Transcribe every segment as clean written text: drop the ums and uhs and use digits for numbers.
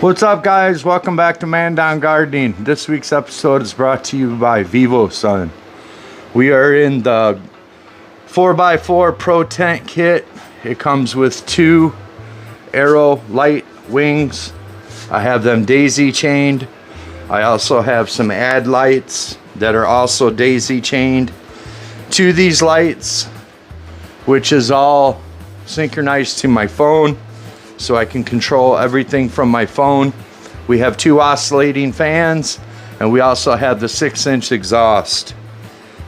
What's up, guys? Welcome back to Mandown Gardening. This week's episode is brought to you by Sun. We are in the 4x4 Pro Tent kit. It comes with 2 arrow light wings. I have them daisy chained. I also have some ad lights that are also daisy chained to these lights, which is all synchronized to my phone, so I can control everything from my phone. We have 2 oscillating fans, and we also have the 6-inch exhaust.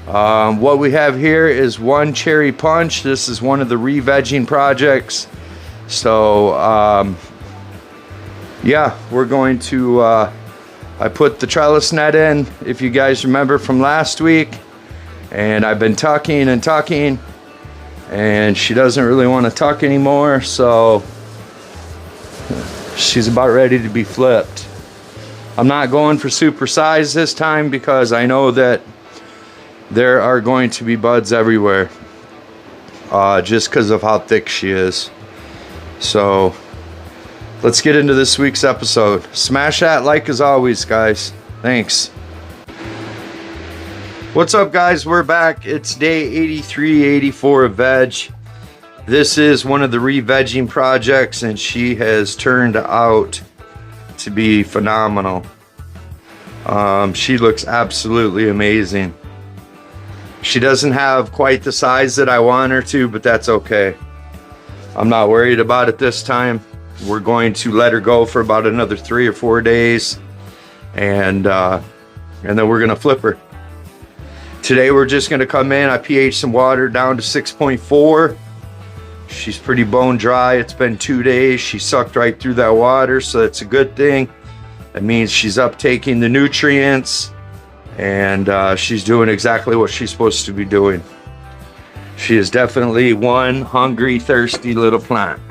What we have here is 1 cherry punch. This is one of the re-vegging projects. So yeah, we're going to, I put the trellis net in, if you guys remember from last week, and I've been tucking and tucking, and she doesn't really want to tuck anymore, so she's about ready to be flipped. I'm not going for super size this time because I know that there are going to be buds everywhere, just because of how thick she is. So let's get into this week's episode. Smash that like as always, guys. Thanks. What's up, guys? We're back. It's day 83, 84 of veg. This is one of the re-vegging projects, and she has turned out to be phenomenal. She looks absolutely amazing. She doesn't have quite the size that I want her to, but that's okay. I'm not worried about it this time. We're going to let her go for about another 3 or 4 days, and then we're gonna flip her. Today we're just gonna come in. I pH some water down to 6.4. She's pretty bone dry. It's been 2 days. She sucked right through that water, so that's a good thing. That means she's uptaking the nutrients, and she's doing exactly what she's supposed to be doing. She is definitely one hungry, thirsty little plant.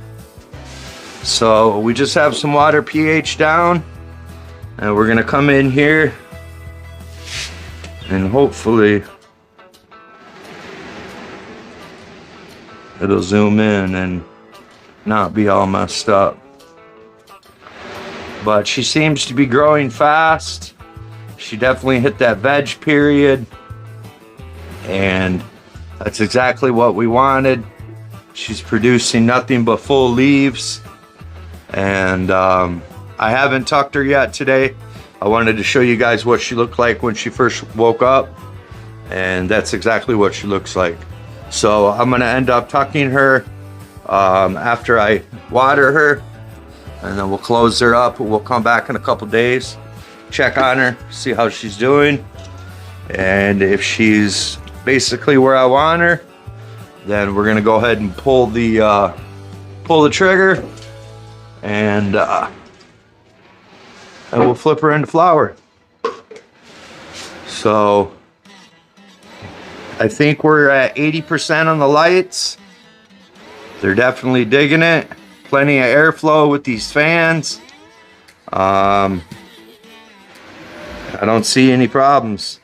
So we just have some water pH down, and we're gonna come in here and hopefully it'll zoom in and not be all messed up. But she seems to be growing fast. She definitely hit that veg period, and that's exactly what we wanted. She's producing nothing but full leaves, and I haven't tucked her yet today. I wanted to show you guys what she looked like when she first woke up, and that's exactly what she looks like. So I'm gonna end up tucking her after I water her, and then we'll close her up. We'll come back in a couple days, check on her, see how she's doing, and if she's basically where I want her, then we're gonna go ahead and pull the trigger, and we'll flip her into flower. So I think we're at 80% on the lights. They're definitely digging it. Plenty of airflow with these fans. I don't see any problems.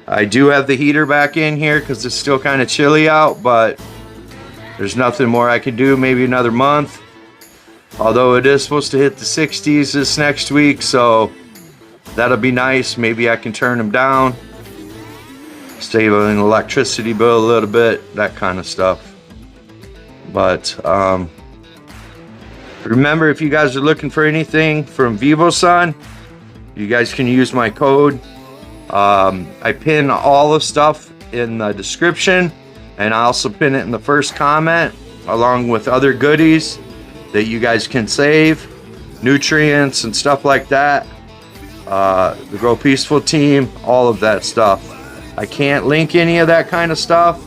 I do have the heater back in here because it's still kind of chilly out, but there's nothing more I can do. Maybe another month. Although it is supposed to hit the 60s this next week, so that'll be nice. Maybe I can turn them down, save an electricity bill a little bit, that kind of stuff. But remember, if you guys are looking for anything from Sun, you guys can use my code. I pin all the stuff in the description, and I also pin it in the first comment, along with other goodies that you guys can save, nutrients and stuff like that, the Grow Peaceful team, all of that stuff. I can't link any of that kind of stuff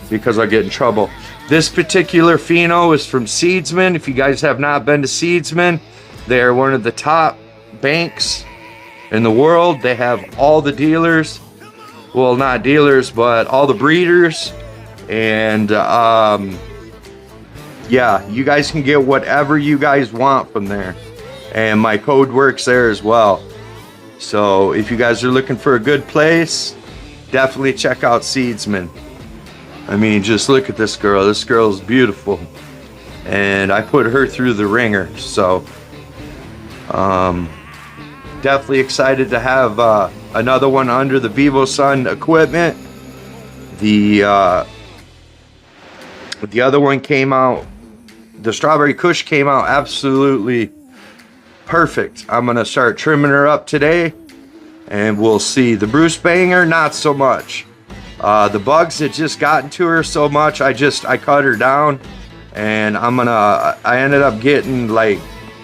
because I'll get in trouble. This particular pheno is from Seedsman. If you guys have not been to Seedsman, they are one of the top banks in the world. They have all the dealers, well, not dealers, but all the breeders, and yeah, you guys can get whatever you guys want from there, and my code works there as well. So if you guys are looking for a good place, definitely check out Seedsman. I mean, just look at this girl. This girl is beautiful. and I put her through the ringer. So definitely excited to have another one under the VivoSun equipment. The other one came out, the Strawberry Kush came out absolutely perfect. I'm gonna start trimming her up today, and we'll see. The Bruce Banger, not so much. The bugs had just gotten to her so much, I cut her down, and I ended up getting like,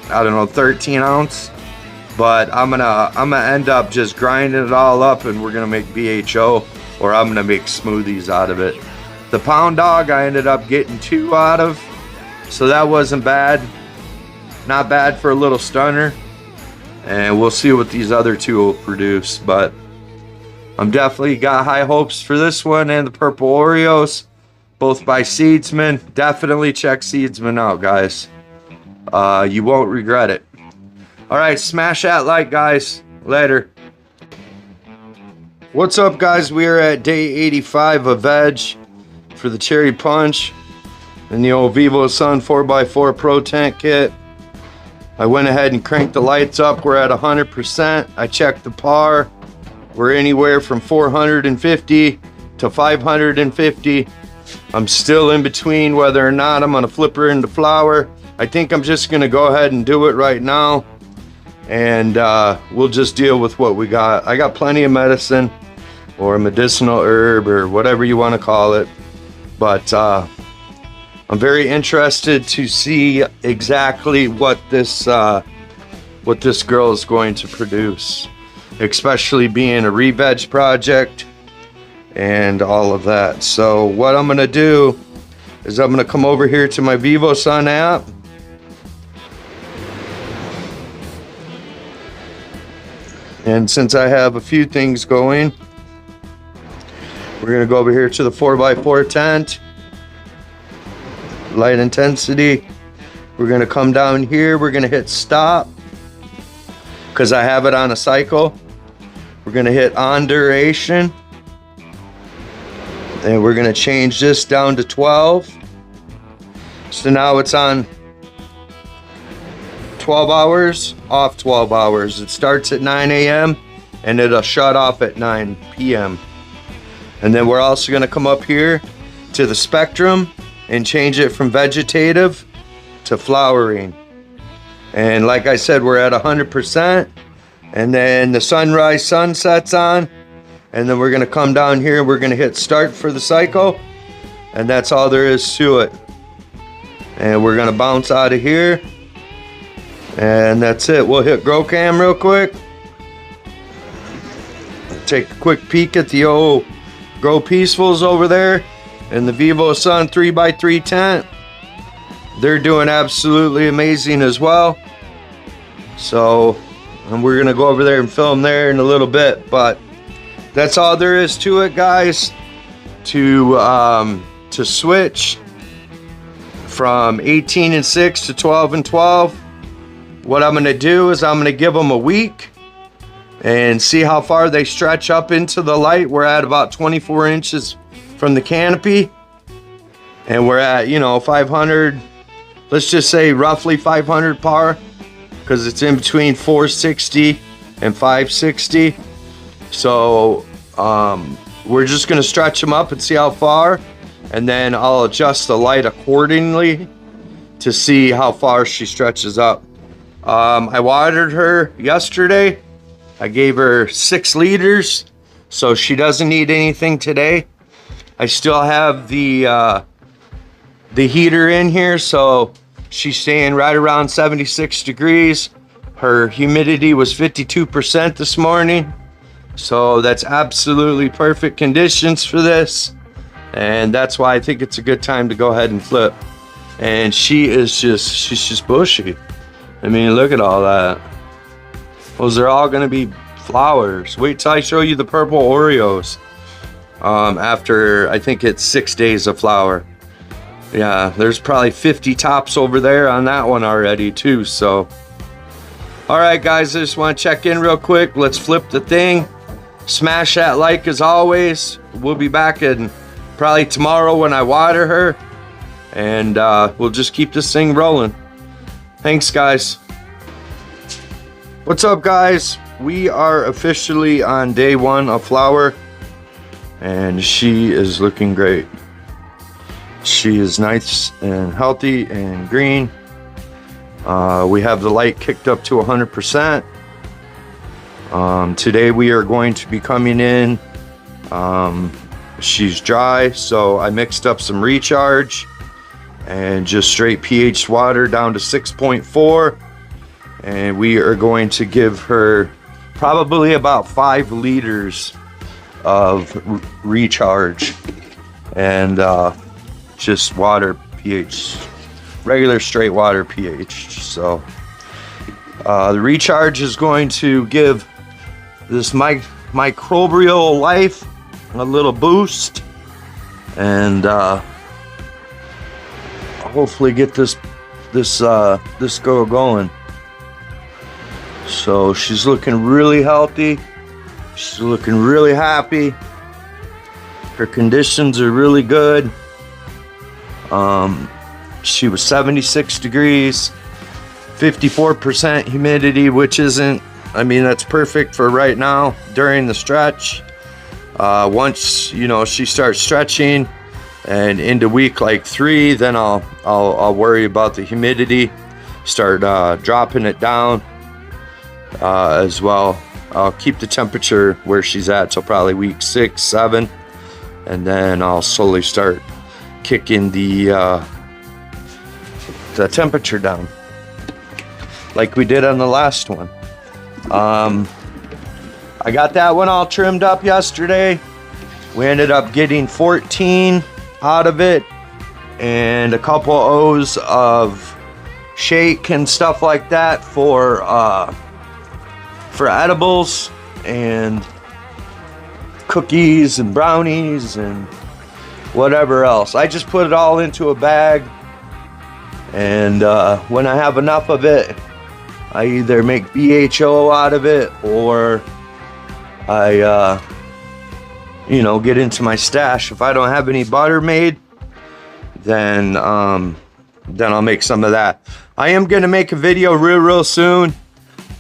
I don't know, 13 ounce, but I'm gonna end up just grinding it all up, and we're gonna make BHO, or I'm gonna make smoothies out of it. The Pound Dog I ended up getting 2 out of, so that wasn't bad. Not bad for a little stunner, and we'll see what these other 2 will produce. But I'm definitely got high hopes for this one and the Purple Oreos, both by Seedsman. Definitely check Seedsman out, guys. You won't regret it. All right, smash that like, guys. Later. What's up, guys? We are at day 85 of veg for the Cherry Punch and the old VivoSun 4x4 Pro Tent Kit. I went ahead and cranked the lights up. We're at 100%. I checked the par. We're anywhere from 450 to 550. I'm still in between whether or not I'm gonna flip her into flower. I think I'm just gonna go ahead and do it right now, and we'll just deal with what we got. I got plenty of medicine, or medicinal herb, or whatever you want to call it, but I'm very interested to see exactly what this girl is going to produce, especially being a re-veg project and all of that. So what I'm gonna do is I'm gonna come over here to my VivoSun app, and since I have a few things going, we're gonna go over here to the 4x4 tent, light intensity. We're gonna come down here, we're gonna hit stop because I have it on a cycle. We're gonna hit on duration, and we're gonna change this down to 12. So now it's on 12 hours, off 12 hours. It starts at 9 a.m. and it'll shut off at 9 p.m. And then we're also gonna come up here to the spectrum and change it from vegetative to flowering. And like I said, we're at 100%. And then the sunrise sunset's on. And then we're gonna come down here and we're gonna hit start for the cycle. And that's all there is to it. And we're gonna bounce out of here. And that's it. We'll hit grow cam real quick. Take a quick peek at the old Grow Peacefuls over there and the VivoSun 3x3 tent. They're doing absolutely amazing as well. So, and we're gonna go over there and film there in a little bit, but that's all there is to it, guys. To switch from 18 and 6 to 12 and 12, what I'm gonna do is I'm gonna give them a week and see how far they stretch up into the light. We're at about 24 inches from the canopy, and we're at, 500, let's just say roughly 500 par, because it's in between 460 and 560. So we're just gonna stretch them up and see how far, and then I'll adjust the light accordingly to see how far she stretches up. I watered her yesterday. I gave her 6 liters, so she doesn't need anything today. I still have the heater in here, so she's staying right around 76 degrees. Her humidity was 52% this morning, so that's absolutely perfect conditions for this, and that's why I think it's a good time to go ahead and flip. And she's just bushy. I mean, look at all that. Those are all gonna be flowers. Wait till I show you the purple Oreos. After, I think it's 6 days of flower. Yeah, there's probably 50 tops over there on that one already too, so. All right, guys, I just wanna check in real quick. Let's flip the thing. Smash that like as always. We'll be back in probably tomorrow when I water her. and we'll just keep this thing rolling. Thanks, guys. What's up, guys? We are officially on day 1 of Flower, and she is looking great. She is nice and healthy and green. We have the light kicked up to 100%. Today we are going to be coming in. She's dry, so I mixed up some recharge and just straight pH water down to 6.4. And we are going to give her probably about 5 liters of recharge and just water pH, regular straight water pH. So the recharge is going to give this microbial life a little boost, and hopefully get this girl going. So she's looking really healthy. She's looking really happy. Her conditions are really good. She was 76 degrees, 54% humidity, which isn't, I mean, that's perfect for right now during the stretch. Once, you know, she starts stretching and into week like 3, then I'll worry about the humidity, start dropping it down as well. I'll keep the temperature where she's at till probably week 6, 7, and then I'll slowly start kicking the temperature down like we did on the last one. I got that one all trimmed up yesterday. We ended up getting 14 out of it and a couple O's of shake and stuff like that for edibles and cookies and brownies and whatever else. I just put it all into a bag, and when I have enough of it, I either make BHO out of it or I you know, get into my stash. If I don't have any butter made, then I'll make some of that. I am gonna make a video real soon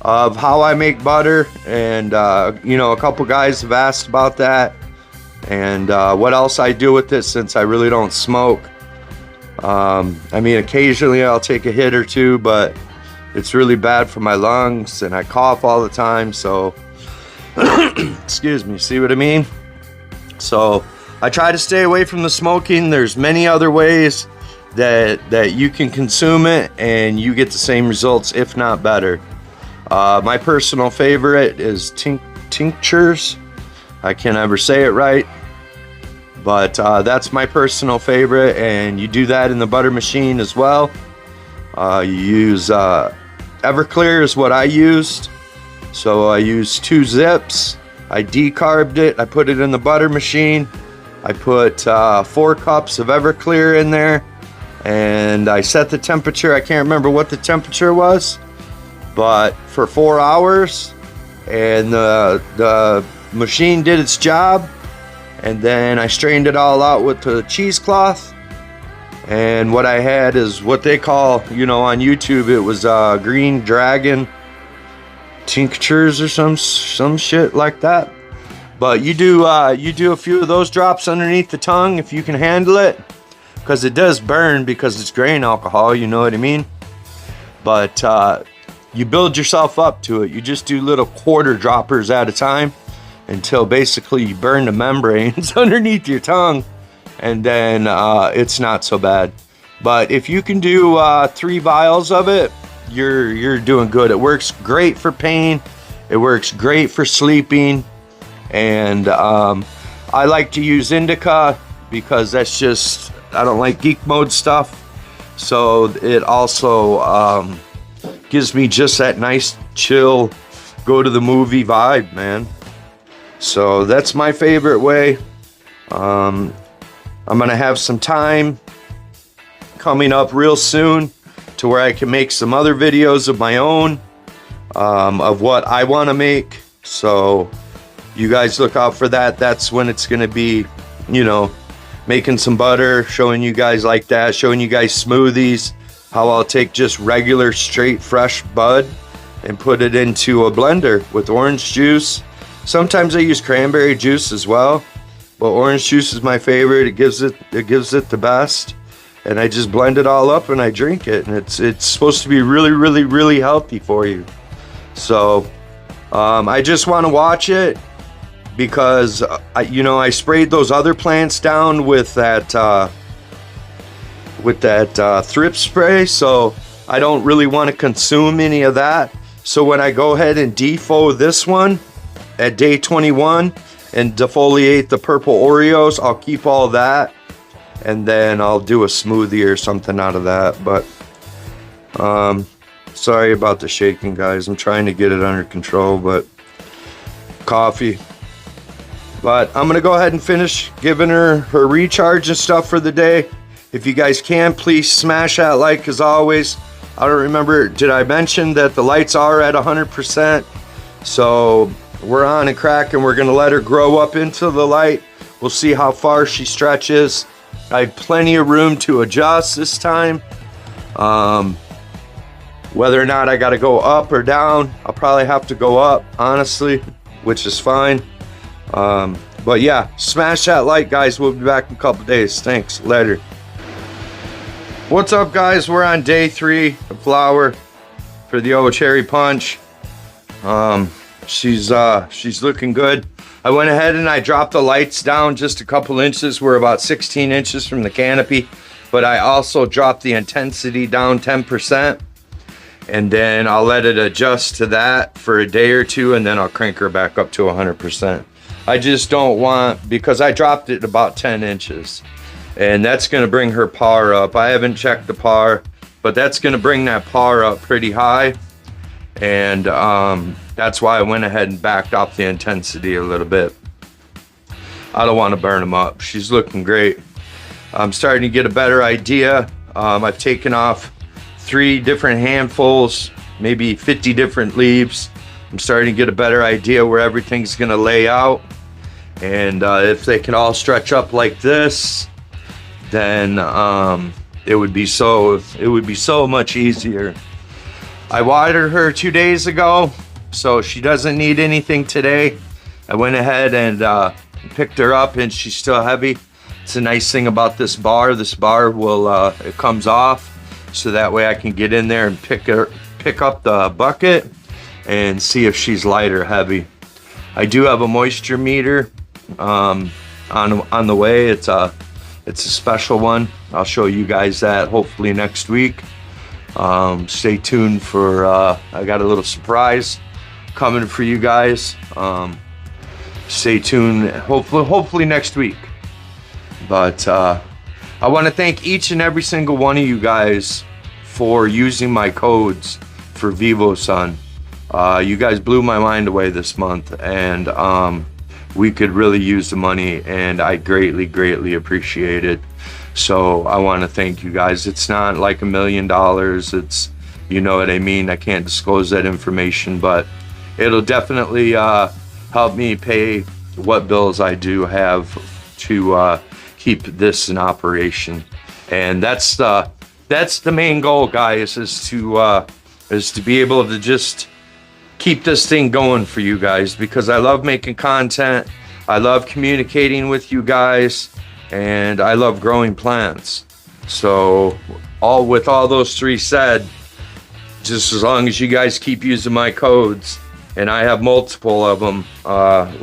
of how I make butter, and you know, a couple guys have asked about that, and what else I do with it since I really don't smoke. I mean, occasionally I'll take a hit or two, but it's really bad for my lungs and I cough all the time, so excuse me, see what I mean? So I try to stay away from the smoking. There's many other ways that you can consume it and you get the same results, if not better. My personal favorite is tinctures. I can't ever say it right, but that's my personal favorite, and you do that in the butter machine as well. You use Everclear is what I used. So I used 2 zips. I decarbed it. I put it in the butter machine. I put 4 cups of Everclear in there, and I set the temperature. I can't remember what the temperature was, but for 4 hours, and the machine did its job. And then I strained it all out with the cheesecloth. And what I had is what they call, you know, on YouTube, it was green dragon tinctures or some shit like that. But you do a few of those drops underneath the tongue if you can handle it, because it does burn because it's grain alcohol, you know what I mean? But you build yourself up to it. You just do little quarter droppers at a time until basically you burn the membranes underneath your tongue, and then it's not so bad. But if you can do 3 vials of it, you're doing good. It works great for pain. It works great for sleeping. And I like to use indica because that's just, I don't like geek mode stuff. So it also gives me just that nice chill, go to the movie vibe, man. So that's my favorite way. I'm gonna have some time coming up real soon to where I can make some other videos of my own, of what I want to make. So you guys look out for that. That's when it's gonna be, you know, making some butter, showing you guys like that, showing you guys smoothies, how I'll take just regular straight fresh bud and put it into a blender with orange juice. Sometimes I use cranberry juice as well, but orange juice is my favorite. It gives it the best. And I just blend it all up and I drink it, and it's supposed to be really healthy for you. So I just want to watch it because I sprayed those other plants down with that thrip spray, so I don't really want to consume any of that. So when I go ahead and defoliate this one at day 21 and defoliate the purple Oreos, I'll keep all that, and then I'll do a smoothie or something out of that. But sorry about the shaking, guys. I'm trying to get it under control, but coffee. But I'm gonna go ahead and finish giving her recharge and stuff for the day. If you guys can, please smash that like as always. I don't remember, did I mention that the lights are at 100%? So we're on and cracking. We're gonna let her grow up into the light. We'll see how far she stretches. I have plenty of room to adjust this time. Whether or not I got to go up or down, I'll probably have to go up, honestly, which is fine. But yeah, smash that like, guys. We'll be back in a couple days. Thanks. Later. What's up, guys? We're on day 3 of flower for the old cherry punch. She's looking good. I went ahead and I dropped the lights down just a couple inches. We're about 16 inches from the canopy, but I also dropped the intensity down 10%, and then I'll let it adjust to that for a day or two, and then I'll crank her back up to 100%. I just don't want, because I dropped it about 10 inches, and that's going to bring her PAR up. I haven't checked the PAR, but that's going to bring that PAR up pretty high, and that's why I went ahead and backed up the intensity a little bit. I don't want to burn them up. She's looking great. I'm starting to get a better idea. I've taken off 3 different handfuls, maybe 50 different leaves. I'm starting to get a better idea where everything's going to lay out. And if they can all stretch up like this, then it would be so much easier. I watered her 2 days ago, so she doesn't need anything today. I went ahead and picked her up, and she's still heavy. It's a nice thing about this bar. This bar will it comes off, so that way I can get in there and pick up the bucket and see if she's light or heavy. I do have a moisture meter on the way. It's a special one. I'll show you guys that hopefully next week. Stay tuned for I got a little surprise coming for you guys. Stay tuned, hopefully next week. But I want to thank each and every single one of you guys for using my codes for VivoSun. You guys blew my mind away this month, and we could really use the money, and I greatly appreciate it. So I want to thank you guys. It's not like $1 million. It's, you know what I mean. I can't disclose that information, but it'll definitely help me pay what bills I do have to keep this in operation. And that's the main goal, guys, is to be able to just keep this thing going for you guys, because I love making content. I love communicating with you guys, and I love growing plants. So with all those 3 said, just as long as you guys keep using my codes, and I have multiple of them,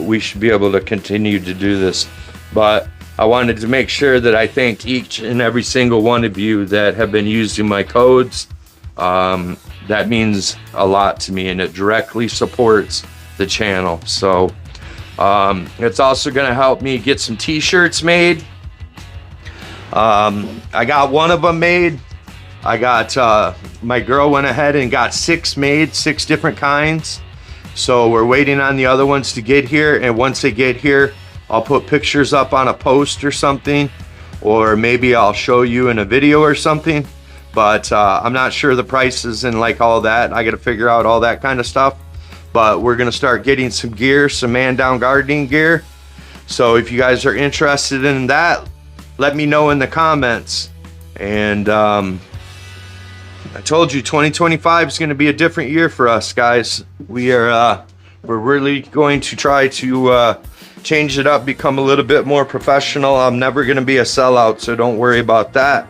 we should be able to continue to do this. But I wanted to make sure that I thank each and every single one of you that have been using my codes. That means a lot to me, and it directly supports the channel. So it's also going to help me get some t-shirts made. I got one of them made. I got my girl went ahead and got 6 made, 6 different kinds. So we're waiting on the other ones to get here, and once they get here, I'll put pictures up on a post or something, or maybe I'll show you in a video or something. But I'm not sure the prices and like all that. I got to figure out all that kind of stuff. But we're going to start getting some gear, some man down gardening gear. So if you guys are interested in that, let me know in the comments. And I told you 2025 is going to be a different year for us, guys. We're really going to try to change it up, become a little bit more professional. I'm never going to be a sellout, so don't worry about that.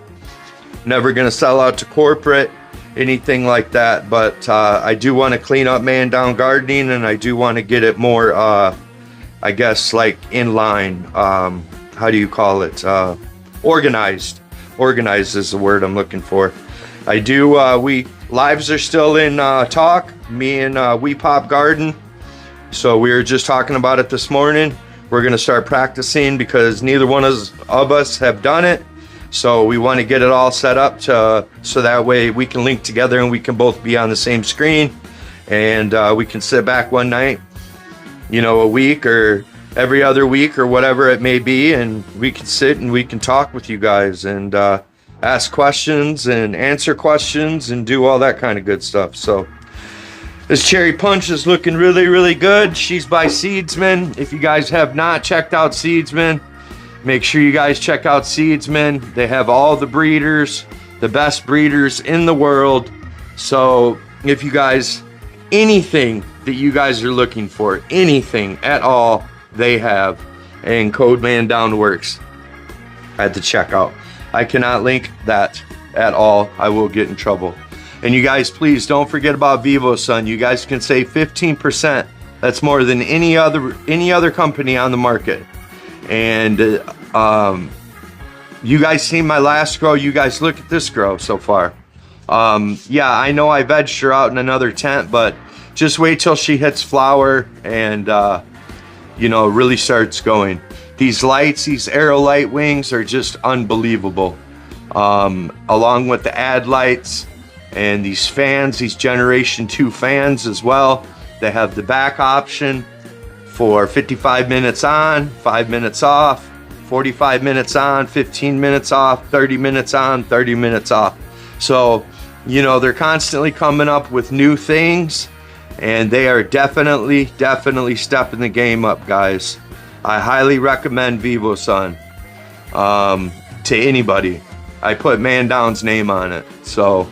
Never going to sell out to corporate, anything like that. But I do want to clean up man down gardening, and I do want to get it more, I guess, like in line. How do you call it? Organized. Organized is the word I'm looking for. I do. We lives are still in talk. Me and We Pop Garden. So we were just talking about it this morning. We're gonna start practicing because neither one of us have done it. So we want to get it all set up so that way we can link together and we can both be on the same screen, and we can sit back one night, you know, a week or every other week or whatever it may be, and we can sit and we can talk with you guys and ask questions and answer questions and do all that kind of good stuff. So this cherry punch is looking really, really good. She's by Seedsman. If you guys have not checked out Seedsman, make sure you guys check out Seedsman. They have all the breeders, the best breeders in the world. So if you guys, anything that you guys are looking for, anything at all, they have. And code mandown works at the checkout. I cannot link that at all. I will get in trouble. And you guys, please don't forget about VivoSun. You guys can save 15%. That's more than any other company on the market. And you guys seen my last grow. You guys look at this grow so far. Yeah, I know I vegged her out in another tent, but just wait till she hits flower and you know, really starts going. These lights, these arrow light wings are just unbelievable. Along with the ad lights and these fans, these Generation 2 fans as well. They have the back option for 55 minutes on, 5 minutes off, 45 minutes on, 15 minutes off, 30 minutes on, 30 minutes off. So, you know, they're constantly coming up with new things, and they are definitely stepping the game up, guys. I highly recommend VivoSun to anybody. I put Mandown's name on it. So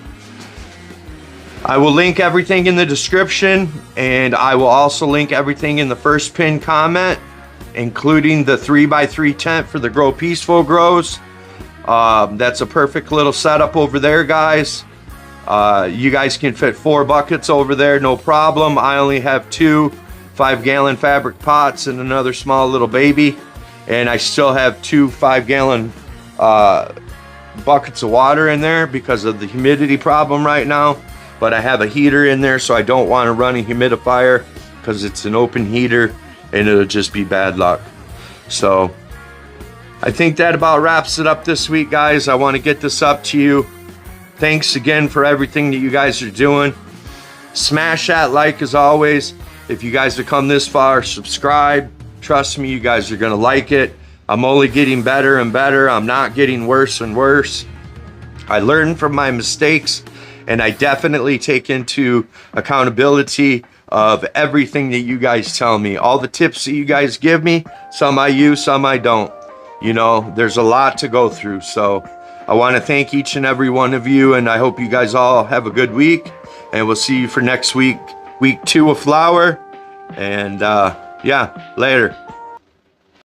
I will link everything in the description, and I will also link everything in the first pinned comment, including the 3x3 tent for the Grow Peaceful grows. That's a perfect little setup over there, guys. You guys can fit 4 buckets over there, no problem. I only have 2 5-gallon fabric pots and another small little baby, and I still have 2 5-gallon buckets of water in there because of the humidity problem right now. But I have a heater in there, so I don't want to run a humidifier because it's an open heater and it'll just be bad luck. So I think that about wraps it up this week, guys. I want to get this up to you. Thanks again for everything that you guys are doing. Smash that like as always. If you guys have come this far, subscribe. Trust me, you guys are going to like it. I'm only getting better and better. I'm not getting worse and worse. I learn from my mistakes, and I definitely take into accountability of everything that you guys tell me. All the tips that you guys give me, some I use, some I don't. You know, there's a lot to go through. So I want to thank each and every one of you, and I hope you guys all have a good week. And we'll see you for next week, week 2 of flower. And yeah, later.